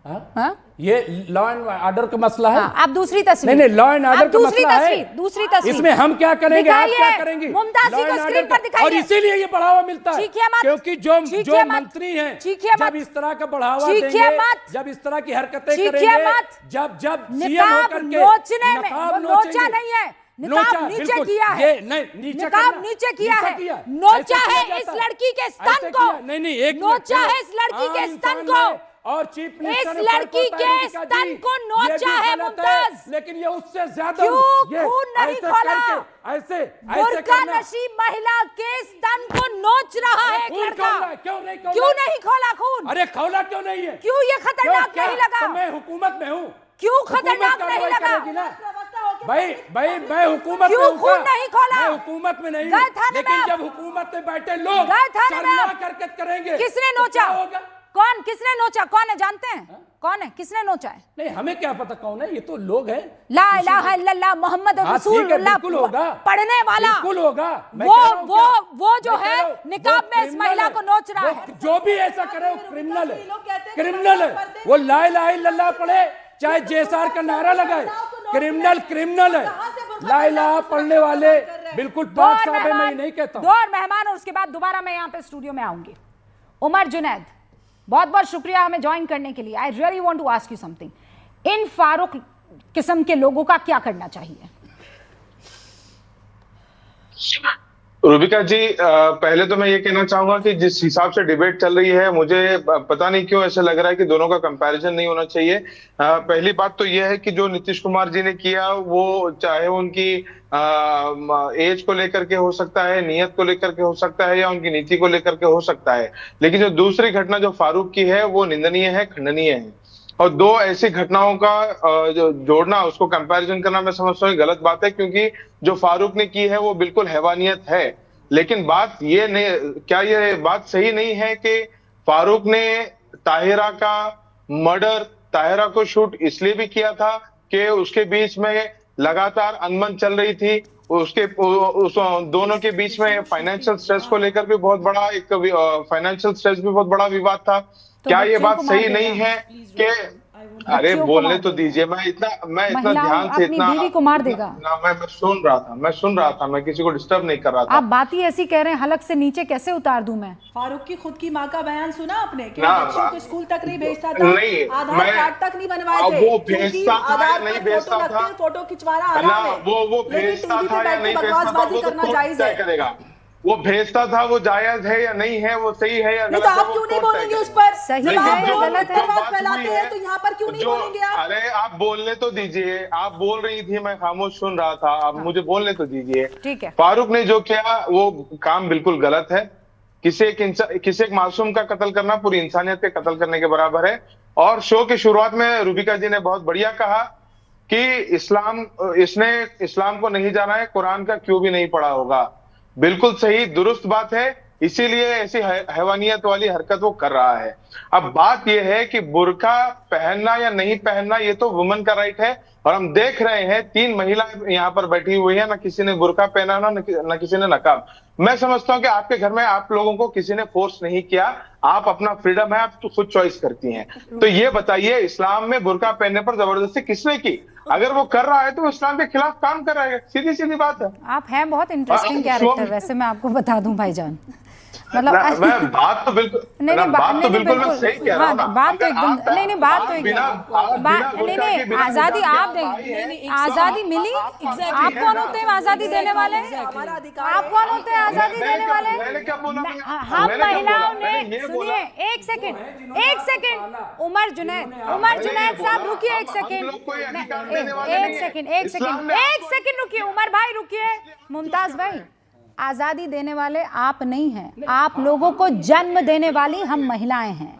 हाँ? ये लॉ एंड ऑर्डर का मसला है। आप दूसरी तस्वीर, नहीं लॉ एंड ऑर्डर का मसला है। दूसरी तस्वीर इसमें हम क्या करेंगे, आप क्या करेंगे? मुमताज जी को स्क्रीन पर दिखाइए। और इसीलिए ये बढ़ावा मिलता है, क्योंकि जो मंत्री हैं जब इस तरह का बढ़ावा देंगे, जब इस तरह की हरकतें करेंगे, जब सीएम होकर के नकाब नोचा नहीं है, निकाब नीचे किया है, निकाब नीचे किया है, नोचा है इस लड़की के स्तन को, नहीं, नोचा है इस लड़की के स्तन को, और चीफ मिनिस्टर इस लड़की के स्तन को नोचा है मुमताज, लेकिन ये उससे ज्यादा क्यों ये खून नहीं ऐसे खोला? करके, ऐसे बुर्का करना। नशीब महिला के स्तन को नोच रहा है एक खून लड़का। खोला है, क्यों नहीं खोला? क्यों नहीं खोला खून? अरे खोला क्यों नहीं है? क्यों ये खतरनाक क्यों? नहीं क्या? लगा? तो मैं हुकूमत में हूँ, क्यों हुकूमत खतरनाक नहीं कार्रवाई लगा? करेगी ना। भाई मैं हुकूमत क्यों में हूँ खून क्या? नहीं खोला? मैं हुकूमत में नहीं गए हूँ, थाने लेकिन में? जब हुकूमत में बैठे लोग गए थाने में? शर्मनाक हरकत करेंगे, किसने तो नोचा? क्या होगा? कौन? किसने नोचा? कौन है? जानते हैं कौन है? किसने नोचा है? नहीं, हमें क्या पता कौन है, ये तो लोग हैं। ला इलाहा इल्लल्लाह मोहम्मद हाँ, ठीक है, रसूलुल्लाह बिल्कुल होगा, पढ़ने वाला बिल्कुल होगा। मैं वो कह रहा हूँ वो क्या? वो जो मैं कह है रहा हूँ, निकाब वो में इस क्रिमिनल महिला है। को नोच रहा वो है। जो भी ऐसा करे वो क्रिमिनल है, क्रिमिनल है। वो ला इलाहा इल्लल्लाह पढ़े, चाहे जेसार का नारा लगाए, क्रिमिनल क्रिमिनल है। ला इलाहा पढ़ने वाले बिल्कुल पाक साहब है, मैं ये नहीं कहता हूँ। दो और मेहमान और उसके बाद दोबारा मैं यहाँ पे स्टूडियो में आऊंगी। उमर जुनैद, बहुत बहुत शुक्रिया हमें ज्वाइन करने के लिए। I really want to ask you something, इन फारूक किस्म के लोगों का क्या करना चाहिए? रूबिका जी, पहले तो मैं ये कहना चाहूंगा कि जिस हिसाब से डिबेट चल रही है, मुझे पता नहीं क्यों ऐसा लग रहा है कि दोनों का कंपैरिजन नहीं होना चाहिए। पहली बात तो यह है कि जो नीतीश कुमार जी ने किया, वो चाहे उनकी एज को लेकर के हो सकता है, नियत को लेकर के हो सकता है, या उनकी नीति को लेकर के हो सकता है, लेकिन जो दूसरी घटना जो फारूक की है वो निंदनीय है, खंडनीय है। और दो ऐसी घटनाओं का जो जोड़ना, उसको कंपैरिजन करना, मैं समझता हूँ गलत बात है, क्योंकि जो फारूक ने की है वो बिल्कुल हैवानियत है। लेकिन बात ये नहीं, क्या ये बात सही नहीं है कि फारूक ने ताहिरा का मर्डर, ताहिरा को शूट इसलिए भी किया था कि उसके बीच में लगातार अनबन चल रही थी, उस दोनों के बीच में फाइनेंशियल स्ट्रेस को लेकर भी बहुत बड़ा एक फाइनेंशियल स्ट्रेस भी बहुत बड़ा विवाद था। क्या ये बात सही नहीं है कि अरे बोलने तो दीजिए, मैं इतना ध्यान से अपनी बीवी को मार देगा। मैं सुन रहा था, मैं किसी को डिस्टर्ब नहीं कर रहा था। आप बात ही ऐसी कह रहे हैं, हलक से नीचे कैसे उतार दूं मैं? फारूक की खुद की माँ का बयान सुना आपने कि बच्चों को स्कूल तक नहीं भेजता था, नहीं, आधार कार्ड तक नहीं बनवाए थे, वो भेजता था या नहीं भेजता था, फोटो खिंचवाना आराम है, वो भेजता था या नहीं भेजता था, वो तो कोर्ट तय करेगा। वो भेजता था, वो जायज है या नहीं है, वो सही है या नहीं, गलत तो आप क्यों नहीं बोलेंगे उस पर? सही जब है आप या लोग गलत है? बात फैलाते हैं तो यहाँ पर क्यों नहीं बोलेंगे आप? अरे आप बोलने तो दीजिए, आप बोल रही थी, मैं खामोश सुन रहा था, आप मुझे बोलने तो दीजिए। ठीक है। फारूक ने जो किया वो काम बिल्कुल गलत है। किसी एक मासूम का कत्ल करना पूरी इंसानियत के कत्ल करने के बराबर है। और शो की शुरुआत में रूबिका जी ने बहुत बढ़िया कहा कि इसने इस्लाम को नहीं जाना है, कुरान का क्यों भी नहीं पढ़ा होगा। बिल्कुल सही, दुरुस्त बात है, इसीलिए ऐसी हैवानियत वाली हरकत वो कर रहा है। अब बात यह है कि बुर्का पहनना या नहीं पहनना, ये तो वुमन का राइट है। और हम देख रहे हैं 3 महिला यहाँ पर बैठी हुई है, ना किसी ने बुर्का पहना, ना किसी ने नकाब। मैं समझता हूँ कि आपके घर में आप लोगों को किसी ने फोर्स नहीं किया, आप अपना फ्रीडम है, आप तो खुद चॉइस करती हैं। तो ये बताइए, इस्लाम में बुर्का पहनने पर जबरदस्ती किसने की? अगर वो कर रहा है तो इस्लाम के खिलाफ काम कर रहा है, सीधी सीधी बात है। आप हैं बहुत इंटरेस्टिंग कैरेक्टर, वैसे मैं आपको बता दूं भाईजान, मतलब मैं बात तो बिल्कुल नहीं, बात तो बिल्कुल मैं सही कह रहा हूं ना। बात तो एकदम नहीं, बात तो एकदम आजादी आप नहीं, आजादी मिली। आप कौन होते हैं आजादी देने वाले? आप कौन होते हैं आजादी देने वाले? हम महिलाओं ने, सुनिए एक सेकंड, उमर जुनैद साहब रुकिए एक सेकंड रुकिए, उमर भाई रुकिए, मुमताज भाई, आजादी देने वाले आप नहीं हैं, आप लोगों को जन्म देने वाली हम महिलाएं हैं,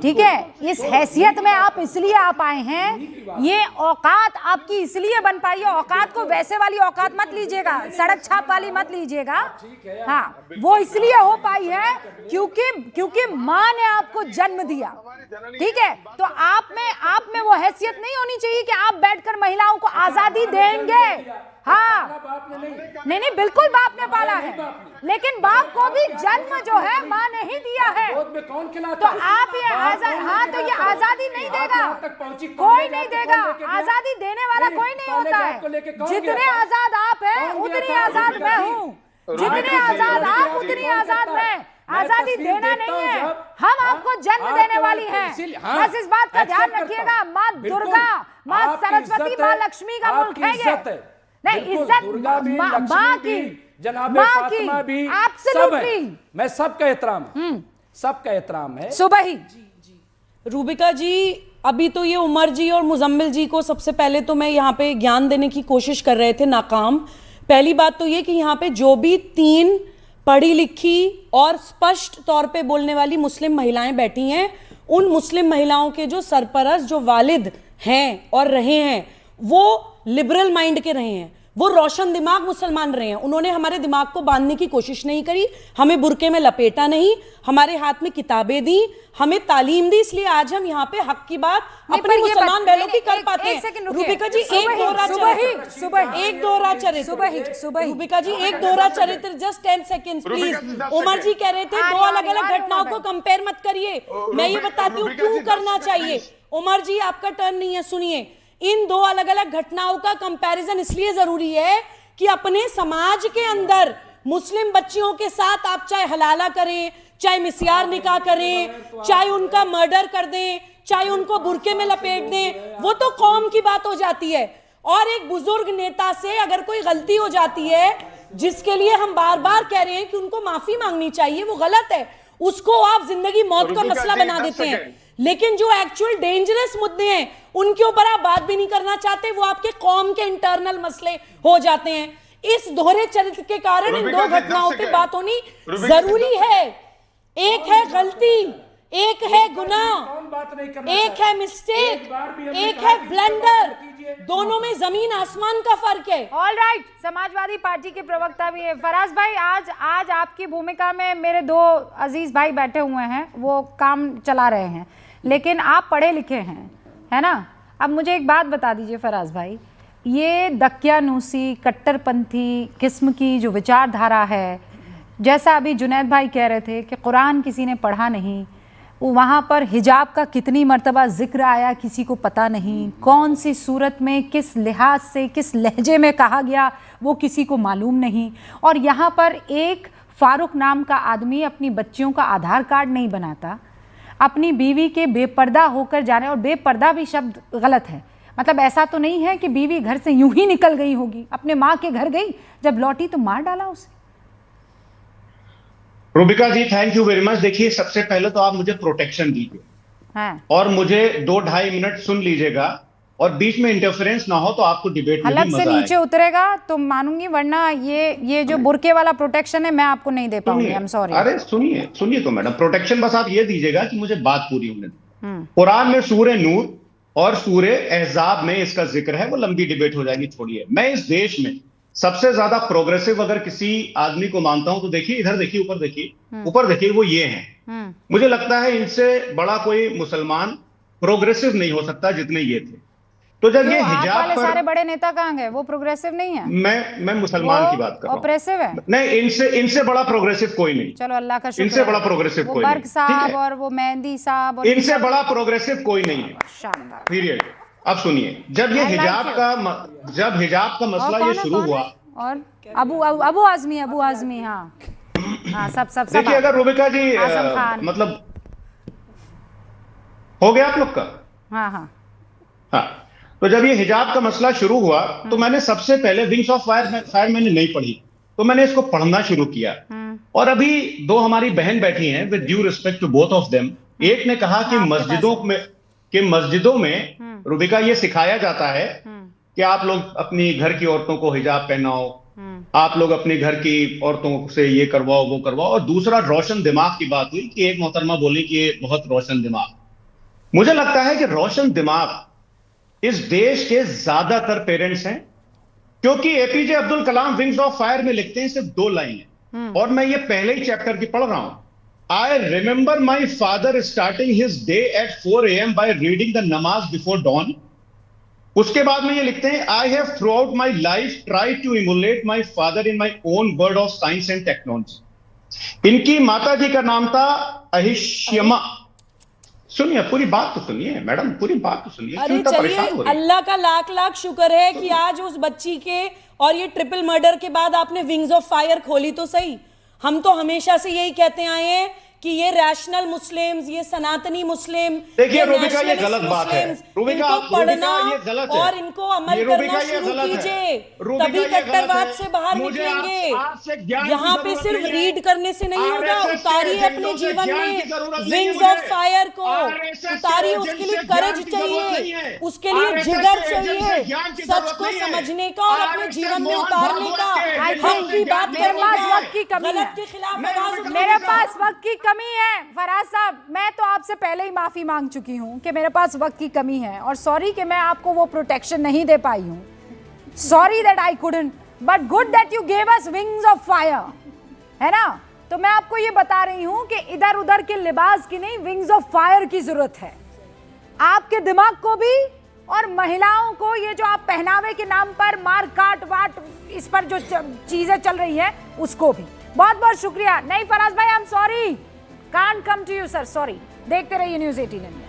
ठीक है? इस हैसियत में आप इसलिए आप आए हैं, ये औकात आपकी इसलिए बन पाई है। औकात को वैसे वाली औकात मत लीजिएगा, सड़क छाप वाली मत लीजिएगा। हाँ, वो इसलिए हो पाई है क्योंकि माँ ने आपको जन्म दिया, ठीक है? तो आप में वो हैसियत नहीं होनी चाहिए कि आप बैठकर महिलाओं को आजादी देंगे। हाँ, नहीं, बिल्कुल बाप ने पाला है, लेकिन बाप को भी जन्म जो है माँ ने ही दिया है। तो आप ये तो ये आजादी नहीं देगा, कोई नहीं देगा। आजादी देने वाला कोई नहीं होता है। जितने आजाद आप हैं उतनी आजाद मैं हूँ, जितने आजाद आप उतनी आजाद मैं। आजादी देना नहीं है, हम आपको जन्म देने वाली हैं। बस इस बात का ध्यान रखिएगा। माँ दुर्गा, माँ सरस्वती, माँ लक्ष्मी का मुल्क है ये। नहीं, इज्जत माँ की, जनाबे फातिमा भी सब है। मैं सबका एहतराम है, सबका एहतराम है। सुबह ही रूबिका जी, अभी तो ये उमर जी और मुजम्मिल जी को सबसे पहले तो मैं यहाँ पे ज्ञान देने की कोशिश कर रहे थे, नाकाम। पहली बात तो ये कि यहाँ पे जो भी 3 पढ़ी लिखी और स्पष्ट तौर पे बोलने वाली मुस्लिम महिलाएं बैठी हैं, उन मुस्लिम महिलाओं के जो सरपरस्त, जो वालिद हैं और रहे हैं, वो लिबरल माइंड के रहे हैं, वो रोशन दिमाग मुसलमान रहे हैं। उन्होंने हमारे दिमाग को बांधने की कोशिश नहीं करी, हमें बुरके में लपेटा नहीं, हमारे हाथ में किताबें दी, हमें तालीम दी, इसलिए आज हम यहाँ पे हक की बात अपने मुसलमान बहनों की कर पाते हैं। रूबिका जी, एक दोहरा चरित्र, रूबिका जी एक दोहरा चरित्र, जस्ट 10 सेकेंड प्लीज। उमर जी कह रहे थे 2 अलग अलग घटनाओं को कंपेयर मत करिए, मैं ये बताती हूँ क्यों करना चाहिए। उमर जी, आपका टर्न नहीं है, सुनिए। इन 2 अलग अलग घटनाओं का कंपैरिजन इसलिए जरूरी है कि अपने समाज के अंदर मुस्लिम बच्चियों के साथ आप चाहे हलाला करें, चाहे मिस्यार निकाह करें, चाहे उनका मर्डर कर दें, चाहे उनको बुरके में लपेट दें, वो तो कौम की बात हो जाती है। और एक बुजुर्ग नेता से अगर कोई गलती हो जाती है, जिसके लिए हम बार बार कह रहे हैं कि उनको माफी मांगनी चाहिए, वो गलत है, उसको आप जिंदगी मौत का मसला बना देते हैं। लेकिन जो एक्चुअल डेंजरस मुद्दे हैं, उनके ऊपर आप बात भी नहीं करना चाहते, वो आपके कौम के इंटरनल मसले हो जाते हैं। इस दोहरे चरित्र के कारण इन 2 घटनाओं पे बात होनी जरूरी है। एक है गलती, एक है गुनाह, एक है मिस्टेक, एक है ब्लंडर, दोनों में जमीन आसमान का फर्क है। ऑल राइट, समाजवादी पार्टी के प्रवक्ता भी है फराज भाई। आज आपकी भूमिका में मेरे 2 अजीज भाई बैठे हुए हैं, वो काम चला रहे हैं, लेकिन आप पढ़े लिखे हैं, है ना। अब मुझे एक बात बता दीजिए फराज भाई, ये दकियानूसी कट्टरपंथी किस्म की जो विचारधारा है, जैसा अभी जुनैद भाई कह रहे थे कि कुरान किसी ने पढ़ा नहीं, वहाँ पर हिजाब का कितनी मर्तबा जिक्र आया किसी को पता नहीं, कौन सी सूरत में किस लिहाज से किस लहजे में कहा गया वो किसी को मालूम नहीं। और यहाँ पर एक फारूक नाम का आदमी अपनी बच्चियों का आधार कार्ड नहीं बनाता, अपनी बीवी के बेपर्दा होकर जाने, और बेपर्दा भी शब्द गलत है, मतलब ऐसा तो नहीं है कि बीवी घर से यूं ही निकल गई होगी, अपने माँ के घर गई, जब लौटी तो मार डाला उसे। रूबिका जी, थैंक यू वेरी मच। देखिए, सबसे पहले तो आप मुझे प्रोटेक्शन दीजिए, हाँ, और मुझे 2-2.5 मिनट सुन लीजिएगा, और बीच में इंटरफेरेंस ना हो तो आपको डिबेट में भी हलक से मजा नीचे आएगा। उतरेगा तो मानूंगी, वरना ये जो बुरके वाला प्रोटेक्शन है मैं आपको नहीं दे पाऊंगी। आई एम सॉरी। अरे सुनिए तो मैडम, प्रोटेक्शन बस आप ये दीजिएगा कि मुझे बात पूरी होने दो। कुरान में सूरे नूर और सूरे अहज़ाब में इसका जिक्र है, वो लंबी डिबेट हो जाएगी, छोड़िए। मैं इस देश में सबसे ज्यादा प्रोग्रेसिव अगर किसी आदमी को मानता हूं तो देखिए, इधर देखिए, ऊपर देखिए, वो ये हैं। मुझे लगता है इनसे बड़ा कोई मुसलमान प्रोग्रेसिव नहीं हो सकता जितने ये थे। तो जब ये हिजाब वाले पर, सारे बड़े नेता कहाँ गए? वो प्रोग्रेसिव नहीं है। मैं मुसलमान की बात कर रहा हूं। ऑपरेसिव है। नहीं, इनसे बड़ा प्रोग्रेसिव कोई नहीं। चलो अल्लाह का शुक्र, इनसे बड़ा प्रोग्रेसिव कोई नहीं। बर्क साहब और वो मेहंदी साहब और इनसे बड़ा प्रोग्रेसिव कोई नहीं है। शानदार। पीरियड। अब सुनिए, जब हिजाब का मसला ये शुरू हुआ, और अबू आजमी, हाँ सब देखिए, अगर रूबिका जी मतलब हो गया आप लोग का, हाँ, तो जब ये हिजाब का मसला शुरू हुआ तो मैंने सबसे पहले विंग्स ऑफ फायर मैंने नहीं पढ़ी, तो मैंने इसको पढ़ना शुरू किया। और अभी 2 हमारी बहन बैठी हैं, with due respect to both of them, एक ने कहा कि मस्जिदों में रूबिका ये सिखाया जाता है कि आप लोग अपनी घर की औरतों को हिजाब पहनाओ, आप लोग अपने घर की औरतों से ये करवाओ वो करवाओ। और दूसरा, रोशन दिमाग की बात हुई कि एक मोहतरमा बोली कि ये बहुत रोशन दिमाग। मुझे लगता है कि रोशन दिमाग इस देश के ज्यादातर पेरेंट्स हैं, क्योंकि APJ Abdul Kalam wings of fire में लिखते हैं सिर्फ 2 लाइनें, और मैं ये पहले ही चैप्टर की पढ़ रहा हूं। I remember my father starting his day at 4 AM by reading the namaz before dawn. उसके बाद में ये लिखते हैं, I have throughout my life tried to emulate my father in my own world of science and technology. इनकी माता जी का नाम था अहिश्यमा। सुनिए, पूरी बात तो सुनिए मैडम, पूरी बात तो सुनिए। अरे चलिए, अल्लाह का लाख लाख शुक्र है कि आज उस बच्ची के और ये ट्रिपल मर्डर के बाद आपने विंग्स ऑफ फायर खोली तो सही। हम तो हमेशा से यही कहते आए हैं कि ये रैशनल मुस्लिम्स, ये सनातनी मुस्लिम, देखिए रूबिका ये गलत बात है। रूबिका इनको पढ़ना ये गलत है और इनको अमल करना शुरू कीजिए, तभी कट्टरवाद से बाहर निकलेंगे। यहाँ पे सिर्फ रीड करने से नहीं होगा, उतारिए अपने जीवन में विंग्स ऑफ फायर को, उतारिए। उसके लिए करज चाहिए, उसके लिए जिगर चाहिए, सच को समझने का और अपने जीवन में उतारने का, हक की बात करने का, गलत के खिलाफ आवाज उठाने मेरे का। पास वक्त की कमी है फराज साहब, मैं तो आपसे पहले ही माफी मांग चुकी हूँ कि मेरे पास वक्त की कमी है, और सॉरी कि मैं आपको वो प्रोटेक्शन नहीं दे पाई हूँ। Sorry that I couldn't, but good that you gave us wings of fire, है ना। तो मैं आपको ये बता रही हूँ कि इधर उधर के लिबास की नहीं, विंग्स ऑफ फायर की जरूरत है आपके दिमाग को भी, और महिलाओं को ये जो आप पहनावे के नाम पर मार काट वाट इस पर जो चीजें चल रही है उसको भी। बहुत बहुत शुक्रिया। नहीं फराज भाई, I am sorry, can't come to you sir, sorry. देखते रहिए न्यूज़ 18।